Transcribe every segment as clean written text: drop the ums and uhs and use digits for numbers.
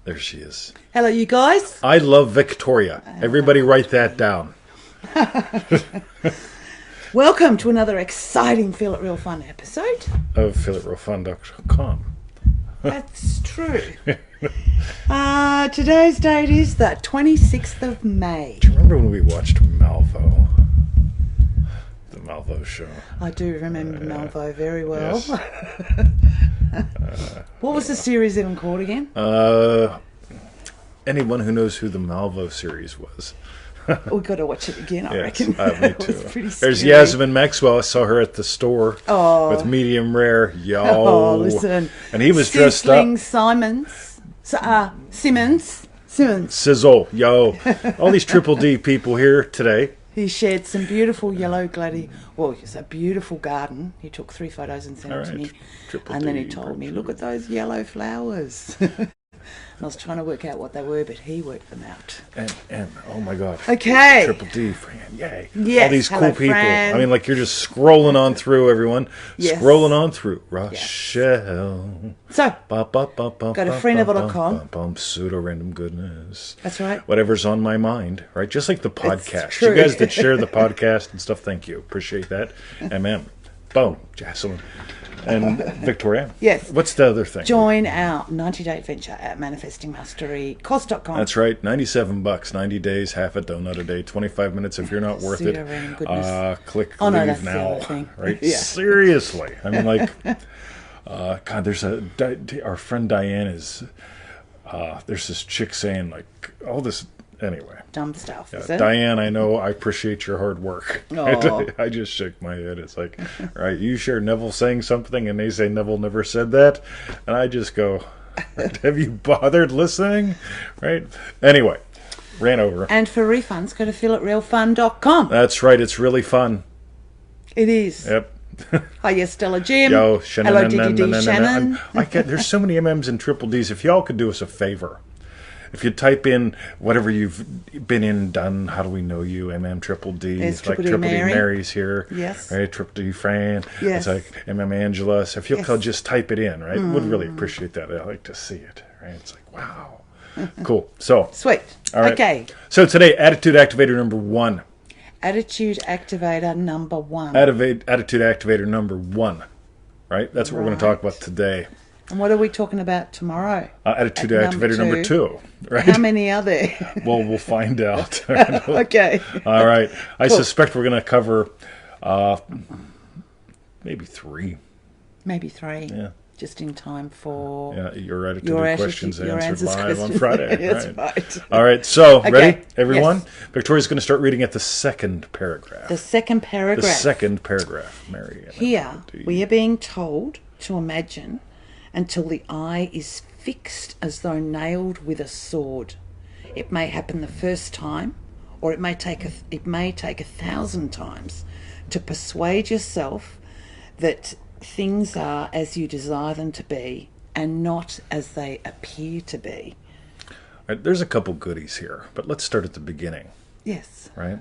There she is. Hello, you guys. I love Victoria. Everybody write that down. Welcome to another exciting Feel It Real Fun episode. Of feelitrealfun.com. That's true. Today's date is the 26th of May. Do you remember when we watched Malvo? The Malvo show. I do remember Malvo very well. Yes. What was the series even called again? Anyone who knows who the Malvo series was. We've got to watch it again, I Yes, reckon. me too. It was pretty There's scary. Yasmin Maxwell. I saw her at the store with medium rare. Yo. Oh, listen. And he was dressed up. Simmons. Sizzle. Yo. All these Triple D people here today. He shared some beautiful yellow well, it's a beautiful garden. He took 3 photos and sent it to me. Triple and then he D, told me, look at those yellow flowers. And I was trying to work out what they were, but he worked them out. And oh my God. Okay. Triple D, Fran, yay. Yes, all these cool hello, people. Fran. I mean, like, you're just scrolling on through, everyone. Yes. Scrolling on through. Rochelle. So, Go to freeneville.com. Pseudo-random goodness. That's right. Whatever's on my mind, right? Just like the podcast. It's true. You guys that share the podcast and stuff, thank you. Appreciate that. Boom. Jocelyn. And Victoria. Yes. What's the other thing? Join our 90-day adventure at manifestingmasterycourse.com. That's right. $97, 90 days, half a donut a day, 25 minutes. If you're not worth Pseudo-random it, goodness. click Oh, no, leave that's the now. other thing. Right? Yeah. Seriously. I mean, like, God, there's our friend Diane is, there's this chick saying, like, all this, anyway. Dumb stuff, Yeah, is it? Diane, I know, I appreciate your hard work. Aw. I just shake my head. It's like, right, you share Neville saying something, and they say Neville never said that, and I just go, have you bothered listening? Right? Anyway, ran over. And for refunds, go to feelitrealfun.com. That's right, it's really fun. It is. Yep. Hiya, Stella Jim. Yo, Hello, DDD Shannon. There's so many MMs and Triple Ds. If y'all could do us a favor, if you type in whatever you've been in, done, how do we know you, MM Triple D, There's it's like Triple D Triple D Mary. Mary's here, Yes. right? Triple D Fran, Yes. it's like MM Angela. So if you'll Yes. just type it in, right? Would really appreciate that. I like to see it, right? It's like, wow, cool. So, Sweet. all right. Okay. So today, Attitude Activator number 1. Attitude Activator number 1. Attitude Activator number 1, right? That's what we're going to talk about today. And what are we talking about tomorrow? Attitude At Activator number 2, right? How many are there? Well, we'll find out. Okay. All right. I Cool. suspect we're going to cover maybe 3. Maybe 3. Yeah. Just in time for Your attitude your and attitude- questions your answered answers live on questions. Friday. That's right. right. All right. So, Okay. ready, everyone? Yes. Victoria's going to start reading at the second paragraph. the second paragraph. The second paragraph, Mary. Here, we are being told to imagine until the eye is fixed as though nailed with a sword. It may happen the first time, or it may take 1,000 times to persuade yourself that things are as you desire them to be and not as they appear to be. All right, there's a couple goodies here, but let's start at the beginning, Yes. right?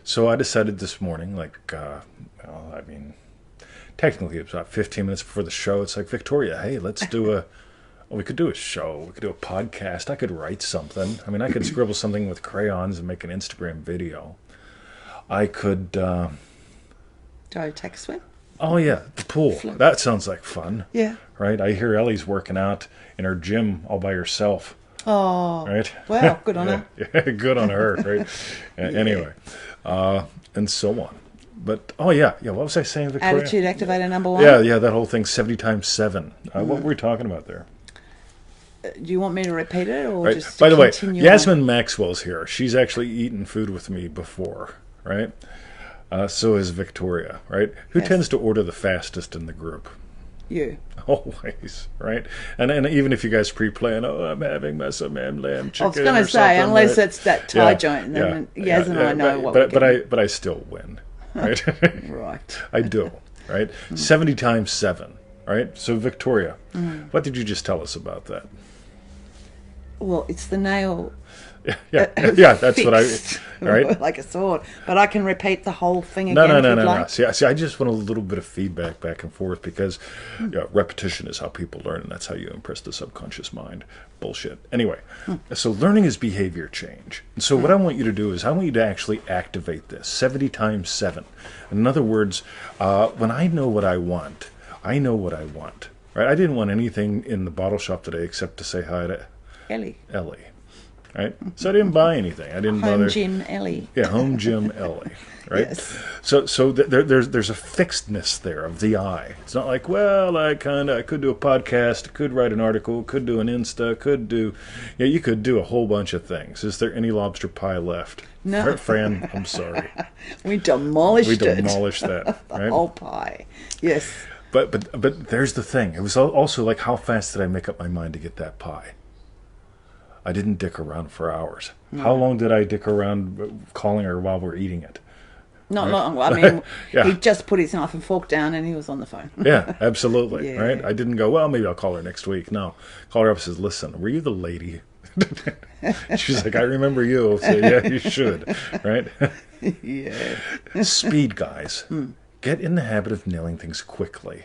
So I decided this morning, technically it was about 15 minutes before the show. It's like, Victoria, hey, let's do we could do a show. We could do a podcast. I could write something. I mean, I could scribble something with crayons and make an Instagram video. I could... Do I take a swim? Oh, yeah, the pool. That sounds like fun. Yeah. Right? I hear Ellie's working out in her gym all by herself. Oh. Right? Wow, good on her. Yeah, good on her, right? Anyway, and so on. But, what was I saying, Victoria? Attitude Activator number 1. Yeah, that whole thing, 70 times 7. What were we talking about there? Do you want me to repeat it or Right. just By the way, continue Yasmin Maxwell's here. She's actually eaten food with me before, right? So is Victoria, right? Who Yes. tends to order the fastest in the group? You. Always, right? And even if you guys pre-plan, I'm having my some lamb chicken. I was going to say, unless it's that Thai joint, then Yaz and I know what we're getting. But I still win, right? Right. I do, right? 70 times 7, right? So Victoria, what did you just tell us about that? Well, it's the nail. Yeah, that's what I. Fixed, Right? like a sword. But I can repeat the whole thing No, again if no, you'd no, no, no. like. See, I just want a little bit of feedback back and forth because repetition is how people learn, and that's how you impress the subconscious mind. Bullshit. Anyway, so learning is behavior change. And so what I want you to do is I want you to actually activate this 70 times 7. In other words, when I know what I want, I know what I want. Right? I didn't want anything in the bottle shop today except to say hi to Ellie. Right? So I didn't buy anything. I didn't Home bother. gym Ellie. Yeah, home gym Ellie, right? Yes. So there's a fixedness there of the I. It's not like, well, I could do a podcast, could write an article, could do an Insta, you could do a whole bunch of things. Is there any lobster pie left? No. Fran, I'm sorry. We demolished We it. demolished that, The right? whole pie. Yes. But there's the thing. It was also like, how fast did I make up my mind to get that pie? I didn't dick around for hours. How long did I dick around calling her while we're eating it? Not long. I mean, Yeah. he just put his knife and fork down and he was on the phone. Yeah, absolutely. Yeah. Right? I didn't go, well, maybe I'll call her next week. No. Call her up and says, listen, were you the lady? She's like, I remember you. So yeah, you should. Right? Yeah. Speed, guys. Get in the habit of nailing things quickly.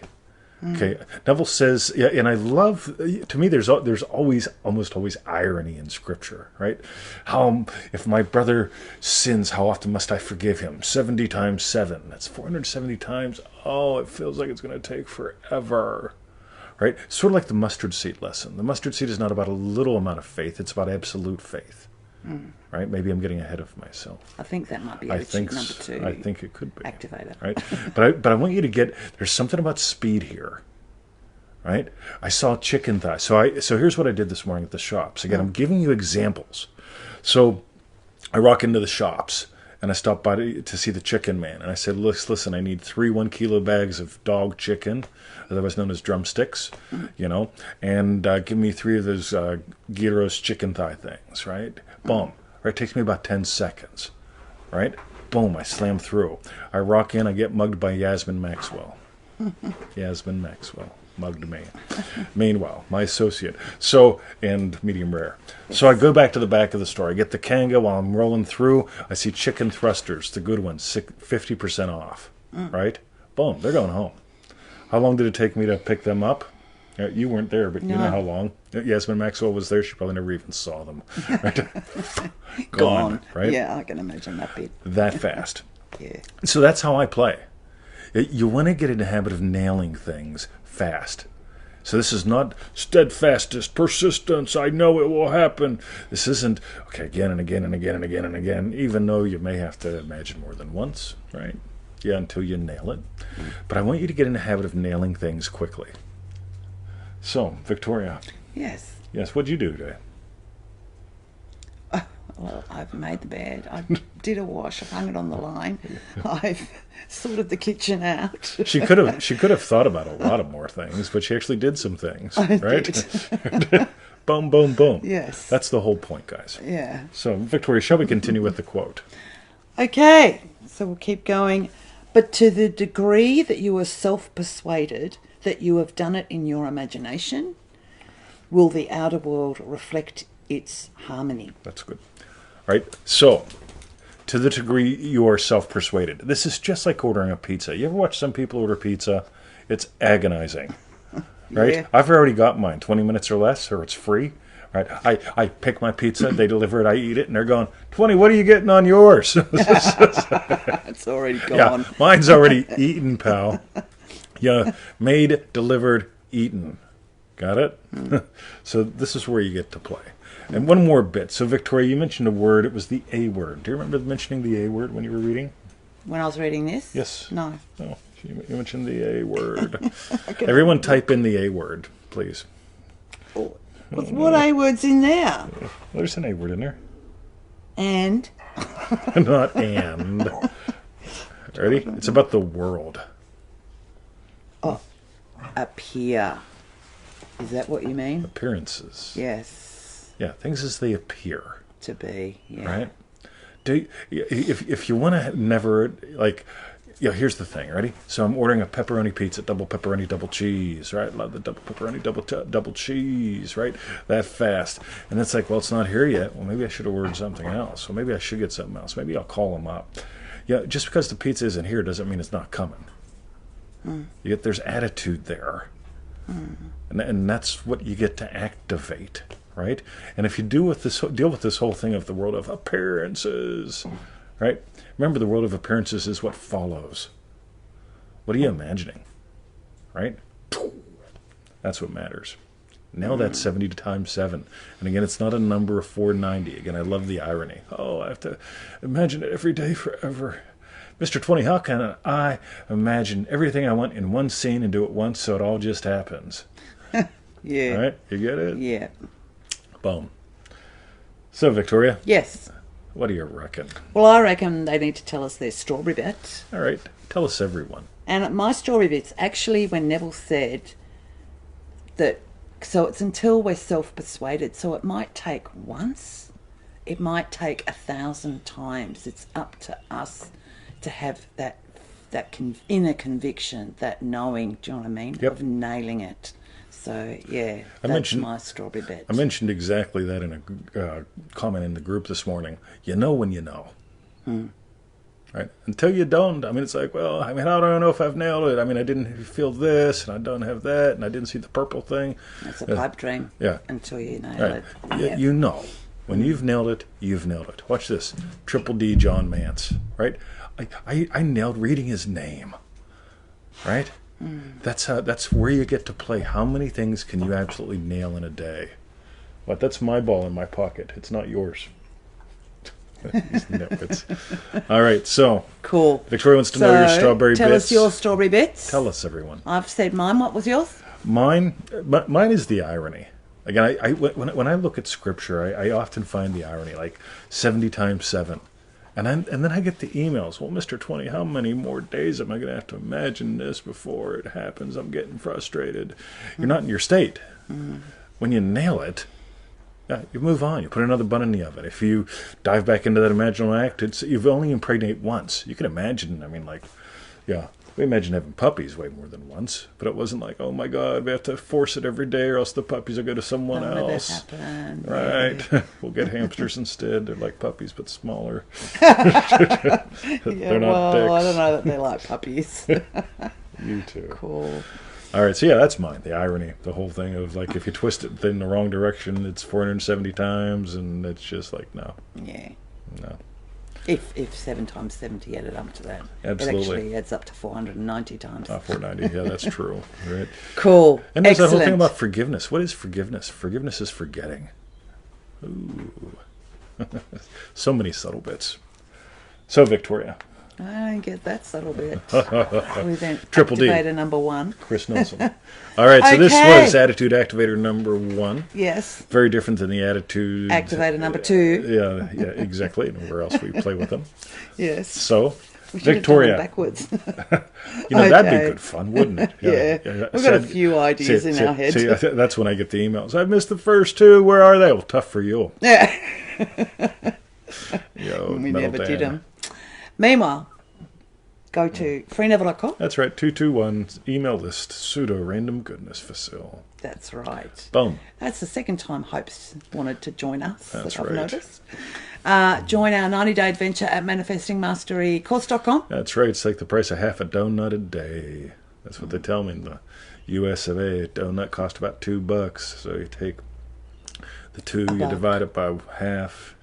Okay, Neville says, yeah, and I love, to me, there's almost always irony in Scripture, right? How, if my brother sins, how often must I forgive him? 70 times 7. That's 470 times. Oh, it feels like it's going to take forever, right? Sort of like the mustard seed lesson. The mustard seed is not about a little amount of faith. It's about absolute faith, right? Maybe I'm getting ahead of myself. I think that might be I attitude think number 2. I think it could be. Activator. Right? But I want you to get, there's something about speed here. Right? I saw chicken thighs. So here's what I did this morning at the shops. Again, I'm giving you examples. So I walk into the shops and I stop by to see the chicken man. And I said, listen, I need 3 1-kilo bags of dog chicken, otherwise known as drumsticks, and give me 3 of those gyros chicken thigh things, right? Boom. Right? It takes me about 10 seconds. Right? Boom, I slam through. I rock in, I get mugged by Yasmin Maxwell. Yasmin Maxwell mugged me. Meanwhile, my associate. And medium rare. So I go back to the back of the store. I get the Kanga while I'm rolling through. I see chicken thrusters, the good ones, 50% off. Right? Boom, they're going home. How long did it take me to pick them up? You weren't there, but you know how long. Yasmin Maxwell was there. She probably never even saw them. Right? Gone. Right? Yeah, I can imagine that bit. That fast. Yeah. So that's how I play. You want to get in the habit of nailing things fast. So this is not steadfastness, persistence, I know it will happen. This isn't, okay, again and again and again and again and again, even though you may have to imagine more than once, right? Yeah, until you nail it. But I want you to get in the habit of nailing things quickly. So, Victoria. Yes. Yes, what'd you do today? Well, I've made the bed. I did a wash. I've hung it on the line. I've sorted the kitchen out. She could have thought about a lot of more things, but she actually did some things, right? Did. Boom, boom, boom. Yes. That's the whole point, guys. Yeah. So, Victoria, shall we continue with the quote? Okay. So we'll keep going. But to the degree that you are self-persuaded that you have done it in your imagination, will the outer world reflect its harmony. That's good. Right? So, to the degree you are self-persuaded. This is just like ordering a pizza. You ever watch some people order pizza? It's agonizing. Right? Yeah. I've already got mine, 20 minutes or less, or it's free. Right? I pick my pizza, they deliver it, I eat it, and they're going, 20, what are you getting on yours? It's already gone. Yeah, mine's already eaten, pal. Yeah, made, delivered, eaten. Got it? So this is where you get to play. And one more bit. So, Victoria, you mentioned a word. It was the A word. Do you remember mentioning the A word when you were reading? When I was reading this? Yes. No. No, you mentioned the A word. Everyone type in the A word, please. What A word's in there? Well, there's an A word in there. And? Not and. Ready? It's about the world. Oh, appear. Is that what you mean? Appearances. Yes. Yeah, things as they appear. To be, yeah. Right? If you want to never, like, Yeah, here's the thing. Ready? So I'm ordering a pepperoni pizza, double pepperoni, double cheese, right? Love the double pepperoni, double cheese, right? That fast. And it's like, well, it's not here yet. Well, maybe I should have ordered something else. Well, maybe I should get something else. Maybe I'll call them up. Yeah, just because the pizza isn't here doesn't mean it's not coming. You get there's attitude there. And that's what you get to activate, right? And if you deal with this whole thing of the world of appearances, right? Remember, the world of appearances is what follows. What are you imagining, right? That's what matters. Nail that 70 times 7. And again, it's not a number of 490. Again, I love the irony. Oh, I have to imagine it every day forever. Mr. 20, how can I imagine everything I want in one scene and do it once so it all just happens? Yeah. All right, you get it? Yeah. Boom. So, Victoria, Yes. what do you reckon? Well, I reckon they need to tell us their strawberry bit. All right, tell us, everyone. And my strawberry bit's actually when Neville said that, so it's until we're self-persuaded. So it might take once. It might take 1,000 times. It's up to us to have that inner conviction, that knowing, do you know what I mean? Yep. Of nailing it. So, yeah, that's my strawberry bit. I mentioned exactly that in a comment in the group this morning. You know when you know. Right? Until you don't. I mean, it's like, well, I mean, how do I know if I've nailed it? I mean, I didn't feel this, and I don't have that, and I didn't see the purple thing. It's a pipe dream. Yeah. Until you nail Right. it. Yeah. You know. When you've nailed it, you've nailed it. Watch this. Triple D John Mance. Right? I nailed reading his name. Right? That's where you get to play. How many things can you absolutely nail in a day? What? That's my ball in my pocket. It's not yours. These nitwits. All right, so Cool. Victoria wants to know your strawberry tell bits. us your strawberry bits. Tell us, everyone. I've said mine. What was yours? Mine is the irony. Again, when I look at scripture, I often find the irony, like 70 times 7. And then I get the emails. Well, Mr. 20, how many more days am I going to have to imagine this before it happens? I'm getting frustrated. You're not in your state. When you nail it, you move on. You put another bun in the oven. If you dive back into that imaginal act, you've only impregnate once. You can imagine. I mean, like, yeah, we imagine having puppies way more than once. But it wasn't like, oh my God, we have to force it every day, or else the puppies will go to someone else. Right? Yeah. We'll get hamsters instead. They're like puppies, but smaller. They're not dicks. I don't know that they like puppies. You too. Cool. All right, so yeah, that's mine. The irony, the whole thing of like if you twist it in the wrong direction, it's 470 times, and it's just like no. Yeah. No. If 7 times 70 added up to that, Absolutely. it actually adds up to 490 times. 490. Yeah, that's true. Right. Cool. And there's that whole thing Excellent. about forgiveness. What is forgiveness? Forgiveness is forgetting. Ooh. So many subtle bits. So, Victoria. I don't get that subtle bit. We then Triple D. Activator number 1. Chris Nelson. All right, so this Okay. was Attitude Activator number 1. Yes. Very different than the Attitude... Activator number 2. Yeah, exactly. And where else we play with them. Yes. So, We should have Victoria. done it backwards. That'd be Okay. good fun, wouldn't it? Yeah. We've got a few ideas in our head. See, that's when I get the emails. I missed the first 2. Where are they? Well, tough for you. Yeah. Yo, We Metal never Dan. did them. Meanwhile, go to freeneville.com. That's right. 221 email list pseudo random goodness facil. That's right. Boom. That's the second time Hope's wanted to join us. That's that I've right. noticed. Join our 90-day adventure at manifestingmasterycourse.com. That's right. It's like the price of half a donut a day. That's what they tell me in the US of A. A donut costs about $2. So you take the 2, you divide it by half,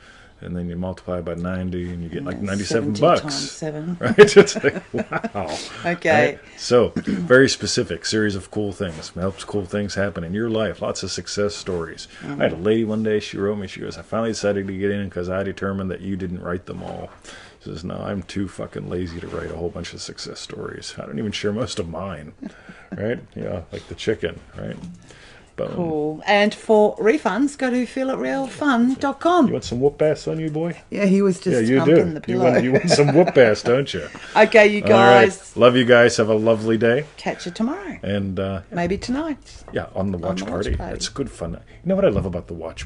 and then you multiply by 90, and you get like 97 70 bucks. times 7. Right? It's like, wow. Okay. Right? So, very specific series of cool things. Helps cool things happen in your life. Lots of success stories. I had a lady one day, she wrote me, she goes, I finally decided to get in because I determined that you didn't write them all. She says, no, I'm too fucking lazy to write a whole bunch of success stories. I don't even share most of mine. Right? Yeah, like the chicken, right? Boom. Cool. And for refunds, go to feelitrealfun.com. You want some whoop ass on you, boy? Yeah, he was just You humping do. the pillow. You want some whoop ass, don't you? Okay, you All right. guys. Love you guys. Have a lovely day. Catch you tomorrow. And Maybe tonight. yeah, on the watch watch party. party. It's good fun. You know what I love about the watch